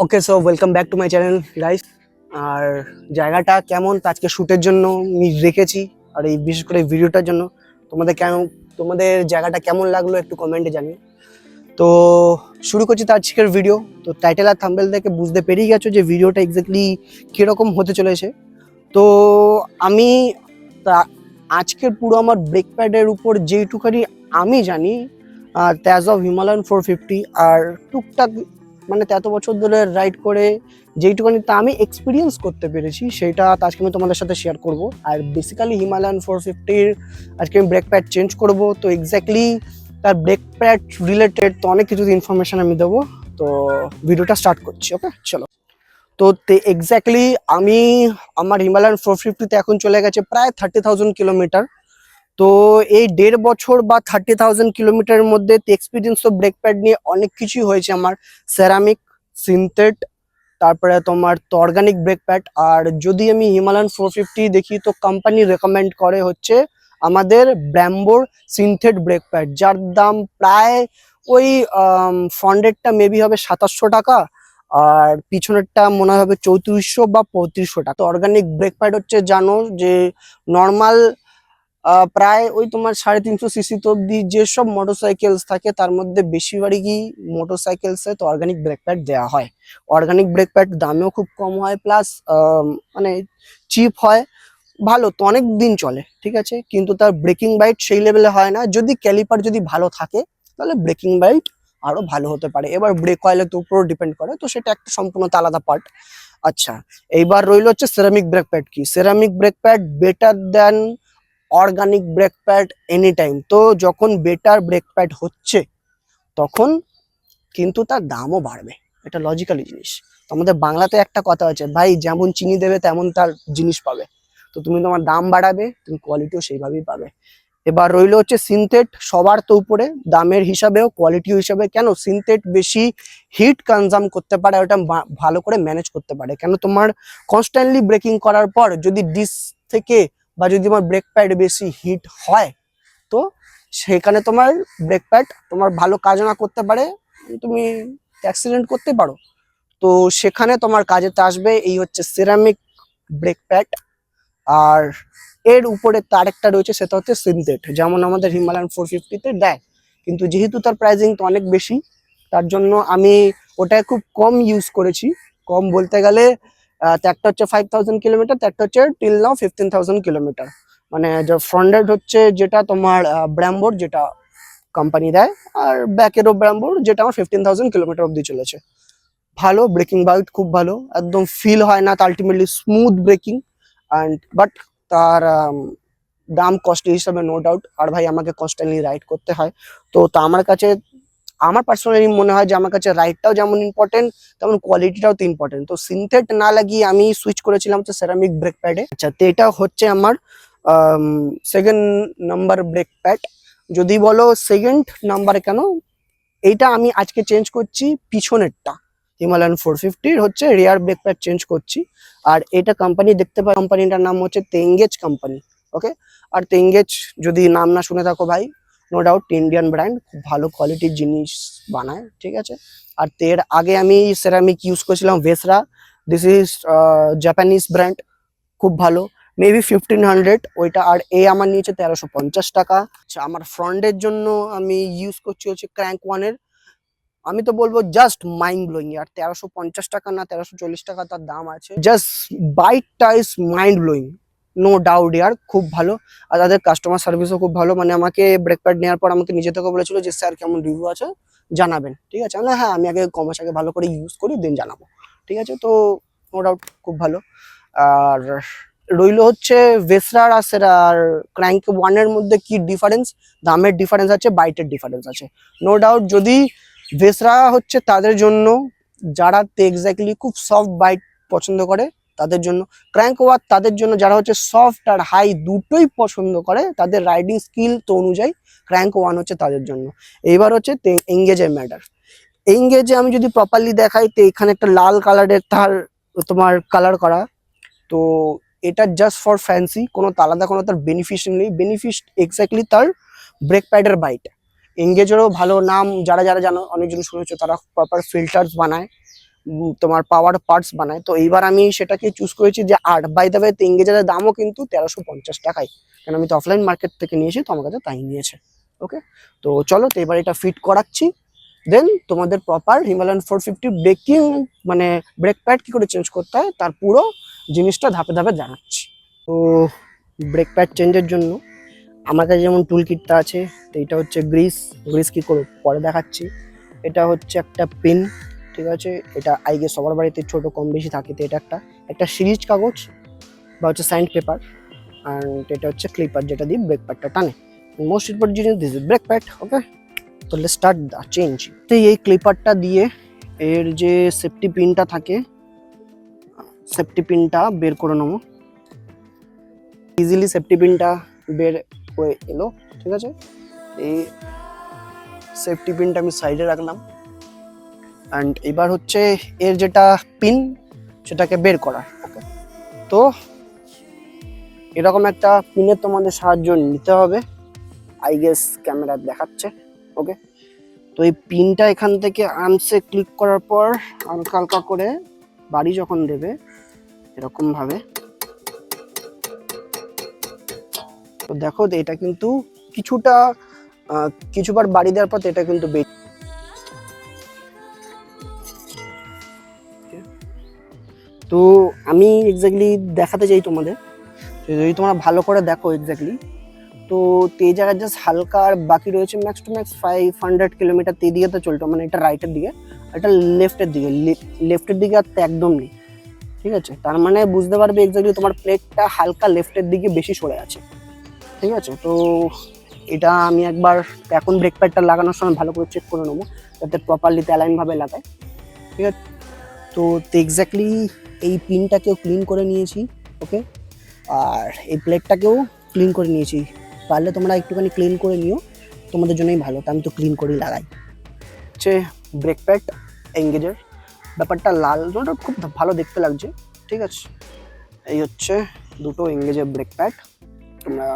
Okay, so welcome back to my channel guys. আর জায়গাটা কেমন তা আজকে শ্যুটের জন্য আমি রেখেছি, আর এই বিশেষ করে ভিডিওটার জন্য তোমাদের জায়গাটা কেমন লাগলো একটু কমেন্টে জানিও। তো শুরু করছি তো আজকের ভিডিও। তো টাইটেল আর থাম্বনেল থেকে বুঝতে পেরেই গেছো যে ভিডিওটা এক্স্যাক্টলি কীরকম হতে চলেছে। তো আমি আজকের পুরো আমার ব্রেক প্যাডের উপর যেইটুখানি আমি জানি, ট্যাজ অফ হিমালয়ান 450 আর টুকটাক মানে এত বছর ধরে রাইড করে যেইটুখানি তা আমি এক্সপিরিয়েন্স করতে পেরেছি সেটা আজকে আমি তোমাদের সাথে শেয়ার করব। আর বেসিক্যালি হিমালয়ান 450 আজকে আমি ব্রেক প্যাড চেঞ্জ করব। তো এক্স্যাক্টলি তার ব্রেক প্যাড রিলেটেড তো অনেক কিছু ইনফরমেশন আমি দেবো। তো ভিডিওটা স্টার্ট করছি। ওকে, চলো। তো এক্স্যাক্টলি আমি আমার হিমালয়ান 450-তে এখন চলে গেছে প্রায় 30,000 কিলোমিটার। তো এই 1.5 বছর বা 30,000 কিলোমিটারের মধ্যে এক্সপিরিয়েন্স তো ব্রেক প্যাড নিয়ে অনেক কিছুই হয়েছে আমার। সেরামিক, সিনথেট, তারপরে তোমার তো অর্গানিক ব্রেক প্যাড। আর যদি আমি হিমালয়ান 450 দেখি তো কোম্পানি রেকমেন্ড করে হচ্ছে আমাদের ব্র্যাম্বোর সিনথেট ব্রেক প্যাড, যার দাম প্রায় ওই ফ্রন্টেরটা মেবি হবে 2700 টাকা, আর পিছনেরটা মনে হবে 3400 বা 3500 টাকা। তো অর্গানিক ব্রেক প্যাড হচ্ছে জানো যে নর্মাল প্রায় ওই তোমার 350 সিসি তো অব্দি যেসব মোটরসাইকেলস থাকে তার মধ্যে বেশিরভাগই মোটরসাইকেলসে তো অর্গানিক ব্রেক প্যাড দেওয়া হয়। অর্গানিক ব্রেক প্যাড দামেও খুব কম হয়, প্লাস মানে চিপ হয়, ভালো তো অনেক দিন চলে, ঠিক আছে। কিন্তু তার ব্রেকিং বাইট সেই লেভেলে হয় না। যদি ক্যালিপার যদি ভালো থাকে তাহলে ব্রেকিং বাইট আরো ভালো হতে পারে। এবার ব্রেক অয়েলের উপর ডিপেন্ড করে, তো সেটা একটা সম্পূর্ণ আলাদা পার্ট। আচ্ছা, এইবার রইল হচ্ছে সেরামিক ব্রেক প্যাড। কি সেরামিক ব্রেক প্যাড বেটার দেন organic brake pad any time. তো যখন বেটার ব্রেক প্যাড হচ্ছে তখন কিন্তু তার দামও বাড়বে, এটা লজিক্যালি জিনিস। তো আমাদের বাংলাতে একটা কথা আছে, ভাই যেমন চিনি দেবে তেমন তার জিনিস পাবে। তো তুমি তোমার দাম বাড়াবে, তুমি কোয়ালিটিও সেইভাবেই পাবে। এবার রইলো হচ্ছে সিনথেট, সবার তো উপরে দামের হিসাবেও কোয়ালিটিও হিসাবে। কেন সিনথেট বেশি হিট কনজাম করতে পারে, ওটা ভালো করে ম্যানেজ করতে পারে। কেন তোমার কনস্ট্যান্টলি ব্রেকিং করার পর যদি ডিস্ক থেকে বা যদি তোমার ব্রেক প্যাড বেশি হিট হয় তো সেখানে তোমার ব্রেক প্যাড তোমার ভালো কাজ না করতে পারে, তুমি অ্যাক্সিডেন্ট করতে পারো। তো সেখানে তোমার কাজেতে আসবে এই হচ্ছে সিরামিক ব্রেক প্যাড। আর এর উপরে তার একটা রয়েছে, সেটা হচ্ছে সিনথেট, যেমন আমাদের হিমালয়ান 450-তে দেয়। কিন্তু যেহেতু তার প্রাইসিং তো অনেক বেশি, তার জন্য আমি ওটা খুব কম ইউজ করেছি। কম বলতে গেলে একটা হচ্ছে 5,000 কিলোমিটার, একটা হচ্ছে টিল নাও 15,000 কিলোমিটার। মানে ফ্রন্টেড হচ্ছে যেটা তোমার ব্র্যাম্বোর যেটা কোম্পানি দেয়, আর ব্যাকেরও ব্র্যাম্বোর যেটা আমার 15,000 কিলোমিটার অব্দি চলেছে। ভালো ব্রেকিং বাইট, খুব ভালো, একদম ফিল হয় না, ultimately smooth breaking. And but তার দাম কস্টলি হিসাবে নো ডাউট। আর ভাই আমাকে কনস্ট্যান্টলি রাইড করতে হয়, তো তা আমার পার্সোনালি মনে হয় যে আমার কাছে রাইডটাও যেমন ইম্পর্টেন্ট তেমন কোয়ালিটিটাও তো ইম্পর্টেন্ট। তো সিনথেট না লাগিয়ে আমি সুইচ করেছিলাম তো সেরামিক ব্রেক প্যাডে। আচ্ছা, তো এটা হচ্ছে আমার সেকেন্ড নাম্বার ব্রেক প্যাড। যদি বলো সেকেন্ড নাম্বারে কেন, এইটা আমি আজকে চেঞ্জ করছি পিছনেরটা। হিমালয়ান 450-র হচ্ছে রিয়ার ব্রেক প্যাড চেঞ্জ করছি। আর এটা কোম্পানি দেখতে পাই, কোম্পানিটার নাম হচ্ছে তেঙ্গেজ কোম্পানি। ওকে, আর তেঙ্গেজ যদি নাম না শুনে থাকো ভাই, নো ডাউট ইন্ডিয়ান ব্র্যান্ড, খুব ভালো কোয়ালিটির জিনিস বানায়, ঠিক আছে। আর এর আগে আমি সেরামিক ইউজ করেছিলাম ভেসরা, দিস ইজ জাপানিজ ব্র্যান্ড, খুব ভালো, মেবি 1500 ওইটা। আর আমার নিয়েছে 1350 টাকা। আচ্ছা, আমার ফ্রন্টের জন্য আমি ইউজ করছি হচ্ছে ক্র্যাঙ্ক ওয়ানের। আমি তো বলবো জাস্ট মাইন্ড ব্লোয়িং। আর 1350 টাকা না 1340 টাকা তার দাম আছে, জাস্ট বাইকটা is mind blowing, no doubt ইয়ার, খুব ভালো। আর তাদের কাস্টমার সার্ভিসও খুব ভালো। মানে আমাকে ব্রেক প্যাড নেওয়ার পর আমাকে নিজে থেকে বলেছিল যে স্যার কেমন রিভিউ আছে জানাবেন, ঠিক আছে। মানে হ্যাঁ, আমি আগে কমাস আগে ভালো করে ইউজ করি দেন জানাবো, ঠিক আছে। তো নো ডাউট খুব ভালো। আর রইল হচ্ছে ভেসরার আর আর ক্র্যাঙ্ক ওয়ানের মধ্যে কি ডিফারেন্স, দামের ডিফারেন্স আছে, বাইটের ডিফারেন্স আছে, নো ডাউট। যদি ভেসরা হচ্ছে তাদের জন্য যারা এক্স্যাক্টলি খুব সফট বাইক পছন্দ করে তাদের জন্য, ক্র্যাঙ্ক ওয়ার তাদের জন্য যারা হচ্ছে সফট আর হাই দুটোই পছন্দ করে, তাদের রাইডিং স্কিল তো অনুযায়ী ক্র্যাঙ্ক ওয়ান হচ্ছে তাদের জন্য। এইবার হচ্ছে এঙ্গেজের ম্যাটার। এঙ্গেজে আমি যদি প্রপারলি দেখাই তো এখানে একটা লাল কালারের তার তোমার কালার করা। তো এটা জাস্ট ফর ফ্যান্সি, কোনো আলাদা কোনো তার বেনিফিশিয়াল নেই। বেনিফিট এক্স্যাক্টলি তার ব্রেক প্যাডের বাইট। এঙ্গেজেরও ভালো নাম, যারা যারা জানো অনেকজন শুনেছো, তারা প্রপার ফিল্টার্স বানায়, তোমার পাওয়ার পার্টস বানায়। তো এইবার আমি সেটাকে চুজ করেছি যে 8। বাই দ্য ওয়ে এঙ্গেজারের দামও কিন্তু 1350 টাকায়, কারণ আমি তো অফলাইন মার্কেট থেকে নিয়েছি, তো আমার কাছে তাই নিয়েছে। ওকে, তো চলো, তো এবার এটা ফিট করাচ্ছি, দেন তোমাদের প্রপার হিমালয়ান 450 ব্রেকিং মানে ব্রেক প্যাড কি করে চেঞ্জ করতে হয় তার পুরো জিনিসটা ধাপে ধাপে জানাচ্ছি। তো ব্রেক প্যাড চেঞ্জের জন্য আমার কাছে যেমন টুল কিটটা আছে, তো এটা হচ্ছে গ্রিস কি করে পরে দেখাচ্ছি। এটা হচ্ছে একটা পিন, ঠিক আছে, এটা আই গেস সবার বাড়িতে ছোট কম বেশি থাকে। তো এটা একটা সিরিজ কাগজ বা হচ্ছে স্যান্ড পেপার, অ্যান্ড এটা হচ্ছে ক্লিপার যেটা দিয়ে ব্রেক প্যাডটা টানে। মোস্ট ইম্পর্টেন্ট জিনিস দিস ইজ ব্রেক প্যাড। ওকে, তো লেটস স্টার্ট দ্য চেঞ্জ। তো এই ক্লিপারটা দিয়ে এর যে সেফটি পিনটা থাকে, সেফটি পিনটা বের করে নেবো। ইজিলি সেফটি পিনটা বের হয়ে এলো, ঠিক আছে। এই সেফটি পিনটা আমি সাইডে রাখলাম, অ্যান্ড এবার হচ্ছে এর যেটা পিন সেটাকে বের করার। ওকে, তো এরকম একটা পিনের তোমাদের সাহায্য নিতে হবে, আই গেস ক্যামেরা দেখাচ্ছে। ওকে, তো এই পিনটা এখান থেকে আর্মসে ক্লিক করার পর হালকা হালকা করে বাড়ি যখন দেবে এরকম ভাবে, তো দেখো এটা কিন্তু কিছুবার বাড়ি দেওয়ার পর এটা কিন্তু তো আমি এক্স্যাক্টলি দেখাতে চাই তোমাদের, যদি তোমরা ভালো করে দেখো এক্স্যাক্টলি, তো এই জায়গায় জাস্ট হালকা আর বাকি রয়েছে ম্যাক্স টু ম্যাক্স 500 কিলোমিটার এই দিকে তো চলতো, মানে এটা রাইটের দিকে, এটা লেফটের দিকে আর একদম নেই, ঠিক আছে। তার মানে বুঝতে পারবে এক্স্যাক্টলি তোমার প্লেটটা হালকা লেফটের দিকে বেশি সরে আছে, ঠিক আছে। তো এটা আমি একবার এখন ব্রেক প্যাডটা লাগানোর সময় ভালো করে চেক করে নেবো যাতে প্রপারলি অ্যালাইন ভাবে লাগায়, ঠিক আছে। তো এক্স্যাক্টলি এই পিনটাকেও ক্লিন করে নিয়েছি। ওকে, আর এই প্লেটটাকেও ক্লিন করে নিয়েছি। পারলে তোমরা একটুখানি ক্লিন করে নিও, তোমাদের জন্যই ভালো। তো আমি তো ক্লিন করেই লাগাই। হচ্ছে ব্রেক প্যাড এঙ্গেজের ব্যাপারটা লাল, ওটা খুব ভালো দেখতে লাগছে, ঠিক আছে। এই হচ্ছে দুটো এঙ্গেজের ব্রেক প্যাড, তোমরা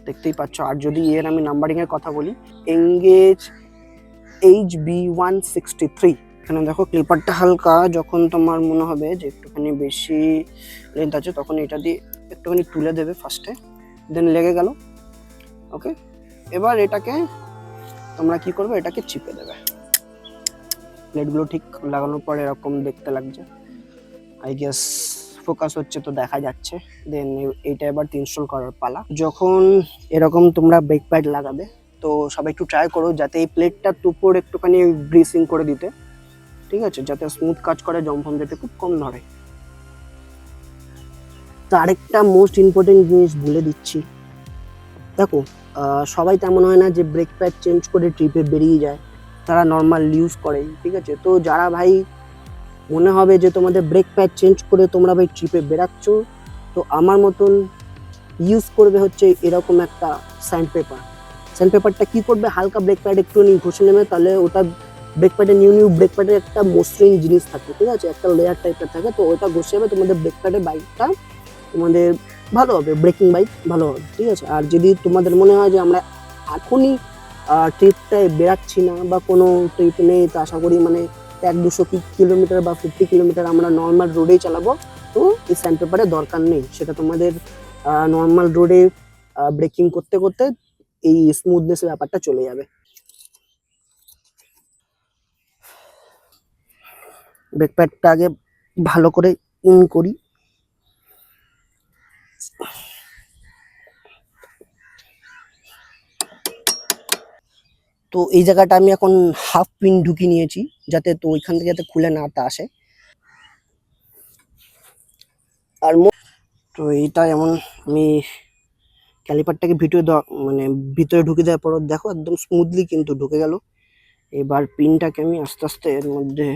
দেখতেই পাচ্ছ। আর যদি এর আমি নাম্বারিংয়ের কথা বলি, এঙ্গেজ HB163। এখানে দেখো ক্লিপারটা হালকা, যখন তোমার মনে হবে যে একটুখানি বেশি লেন্থ আছে তখন এটা দিয়ে একটুখানি তুলে দেবে ফার্স্টে, দেন লেগে গেল। ওকে, এবার এটাকে তোমরা কি করবে, এটাকে চিপে দেবে। প্লেটগুলো ঠিক লাগানোর পর এরকম দেখতে লাগছে, আই গেস ফোকাস হচ্ছে, তো দেখা যাচ্ছে। দেন এইটা এবার ইনস্টল করার পালা। যখন এরকম তোমরা ব্রেক প্যাড লাগাবে, তো সবাই একটু ট্রাই করো যাতে এই প্লেটটার উপর একটুখানি গ্রিসিং করে দিতে, ঠিক আছে, যাতে স্মুথ কাজ করে, জমফম যাতে খুব কম ধরে। তো আরেকটা মোস্ট ইম্পর্টেন্ট জিনিস বলে দিচ্ছি, দেখো সবাই তেমন হয় না যে ব্রেক প্যাড চেঞ্জ করে ট্রিপে বেরিয়ে যায়, তারা নর্মাল ইউজ করে, ঠিক আছে। তো যারা ভাই মনে হবে যে তোমাদের ব্রেক প্যাড চেঞ্জ করে তোমরা ভাই ট্রিপে বেরাচ্ছ, তো আমার মতন ইউজ করবে হচ্ছে এরকম একটা স্যান্ড পেপারটা কি করবে, হালকা ব্রেক প্যাড একটু ঘষে নেবে, তাহলে ওটা ব্রেক প্যাডে নিউ ব্রেক প্যাডের একটা মসৃণ জিনিস থাকে, ঠিক আছে, একটা লেয়ার টাইপের থাকে, তো ওটা ঘষে যাবে তোমাদের ব্রেক প্যাডের বাইকটা তোমাদের ভালো হবে, ব্রেকিং বাইক ভালো হবে, ঠিক আছে। আর যদি তোমাদের মনে হয় যে আমরা এখনই ট্রিপটায় বেরাচ্ছি না বা কোনো ট্রিপ নেই, তো আশা করি মানে 100-200 কিলোমিটার বা 50 কিলোমিটার আমরা নর্মাল রোডেই চালাবো, তো এই স্যান্ড পেপারের দরকার নেই, সেটা তোমাদের নর্মাল রোডে ব্রেকিং করতে করতে এই স্মুথনেস ব্যাপারটা চলে যাবে। ব্রেক প্যাডটা আগে ভালো করে ইন করি। তো এই জায়গাটা আমি এখন হাফ পিন ঢুকিয়ে নিয়েছি, যাতে তো ওইখান থেকে যাতে খুলে না আসে। আর তো এইটা এমন আমি ক্যালিপারটাকে মানে ভিতরে ঢুকে দেওয়ার পর দেখো একদম স্মুথলি কিন্তু ঢুকে গেল। এবার পিনটাকে আমি আস্তে আস্তে এর মধ্যে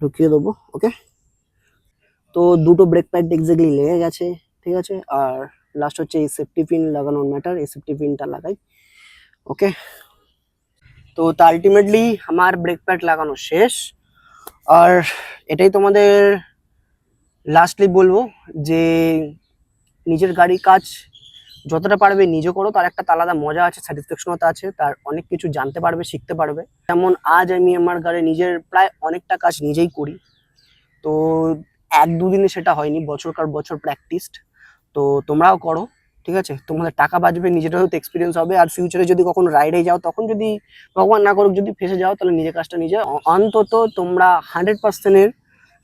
ঢুকিয়ে দেবো। ওকে, তো দুটো ব্রেক প্যাড এক্স্যাক্টলি লেগে গেছে, ঠিক আছে। আর লাস্ট হচ্ছে এই সেফটি পিন লাগানোর ম্যাটার, এই সেফটি পিনটা লাগাই। ওকে, তো আলটিমেটলি আমার ব্রেক প্যাড লাগানো শেষ। আর এটাই তোমাদের লাস্টলি বলবো যে নিজের গাড়ি কাজ যতটা পারবে নিজে করো, তার একটা আলাদা মজা আছে, স্যাটিসফ্যাকশনতা আছে, তার অনেক কিছু জানতে পারবে, শিখতে পারবে। যেমন আজ আমি আমার ঘরে নিজের প্রায় অনেকটা কাজ নিজেই করি, তো এক দুদিনে সেটা হয়নি, বছরকার বছর প্র্যাকটিসড। তো তোমরাও করো, ঠিক আছে? তোমাদের টাকা বাঁচবে, নিজেরও হয়তো এক্সপিরিয়েন্স হবে, আর ফিউচারে যদি কখনো রাইডে যাও তখন যদি ভগবান না করুক যদি ফেসে যাও, তাহলে নিজের কাজটা নিজে অন্তত তোমরা 100%-এর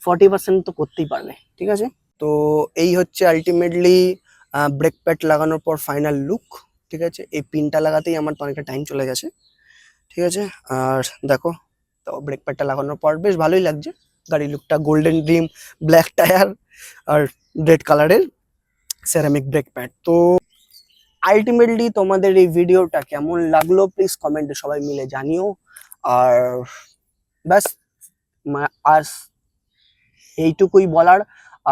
40% তো করতেই পারবে, ঠিক আছে? তো এই হচ্ছে আলটিমেটলি ব্রেক প্যাড লাগানোর পর ফাইনাল লুক, ঠিক আছে? এই পিনটা লাগাতেই আমার তো অনেকটা টাইম চলে গেছে, ঠিক আছে? আর দেখো, তো ব্রেক প্যাডটা লাগানোর পর বেশ ভালোই লাগছে গাড়ির লুকটা, গোল্ডেন ড্রিম, ব্ল্যাক টায়ার আর রেড কালারের সেরামিক ব্রেক প্যাড। তো আলটিমেটলি তোমাদের এই ভিডিওটা কেমন লাগলো প্লিজ কমেন্টে সবাই মিলে জানিও। আর ব্যাস, আজ এইটুকুই বলার।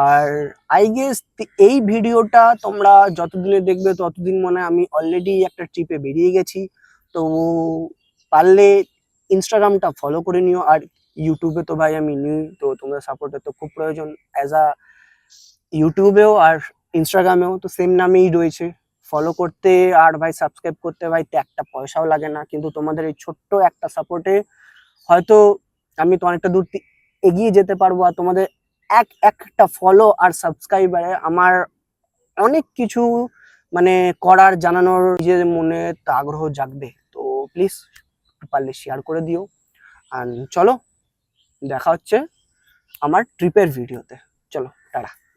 আর আই গেস এই ভিডিওটা তোমরা যতদিনে দেখবে ততদিন মনে হয় আমি অলরেডি একটা ট্রিপে বেরিয়ে গেছি। তো পারলে ইনস্টাগ্রামটা ফলো করে নিও, আর ইউটিউবে তো ভাই আমি নিই, তো তোমাদের সাপোর্টের তো খুব প্রয়োজন। অ্যাজ আ ইউটিউবেও আর ইনস্টাগ্রামেও তো সেম নামেই রয়েছে, ফলো করতে আর ভাই সাবস্ক্রাইব করতে ভাই তো একটা পয়সাও লাগে না, কিন্তু তোমাদের এই ছোট্ট একটা সাপোর্টে হয়তো আমি তো অনেকটা দূর এগিয়ে যেতে পারবো। আর তোমাদের একটা ফলো আর সাবস্ক্রাইবারে আমার অনেক কিছু মানে করার, জানানোর নিজের মনে একটা আগ্রহ জাগবে। তো প্লিজ পারলে শেয়ার করে দিও। আর চলো, দেখা হচ্ছে আমার ট্রিপের ভিডিওতে। চলো, টাটা।